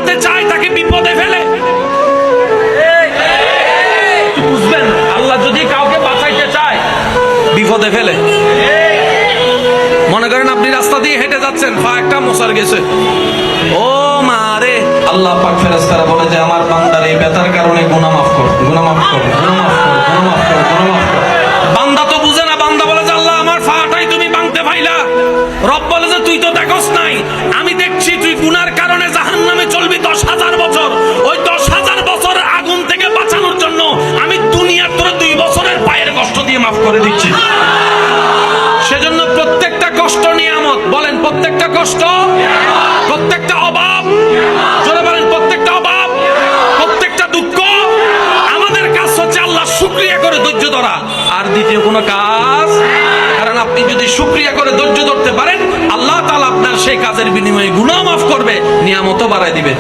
বাঁচাতে চায় তাকে বিপদে ফেলে। বুঝবেন, আল্লাহ যদি কাউকে বাঁচাইতে চায় বিপদে ফেলে। মনে করেন আপনি রাস্তা দিয়ে হেঁটে যাচ্ছেন, পা একটা মশার গেছে, ও মারে, আল্লাহ পাক ফেরেশতারা বলে যে আমার বান্দার এই ব্যথার কারণে গুনাহ মাফ কর, গুনাহ মাফ কর, গুনাহ মাফ কর, গুনাহ মাফ কর, গুনাহ মাফ কর। বান্দা তো বুঝে না, বান্দা বলে যে আল্লাহ আমার পাটাই তুমি ভাঙতে পাইলা। রব বলে যে তুই তো দেখোস নাই, আমি দেখছি তুই গুনার কারণে জাহান্নামে চলবি 10,000 বছর। ওই 10,000 বছর আগুন থেকে বাঁচানোর জন্য আমি দুনিয়ার তোরে 2 বছরের পায়ের কষ্ট দিয়ে মাফ করে দিচ্ছি। সেজন্য প্রত্যেকটা কষ্ট নিয়ামত। বলেন প্রত্যেকটা কষ্ট, প্রত্যেকটা অভাব, জোরে বলেন প্রত্যেকটা অভাব, প্রত্যেকটা দুঃখ। আমাদের কাজ হচ্ছে আল্লাহ শুকরিয়া করে ধৈর্য ধরা, আর দ্বিতীয় কোনো কাজ। কারণ আপনি যদি শুকরিয়া করে ধৈর্য ধরতে পারেন, আল্লাহ তাআলা আপনার সেই কাজের বিনিময়ে গুনাহ মাফ করবে, নিয়ামতও বাড়ায় দিবে।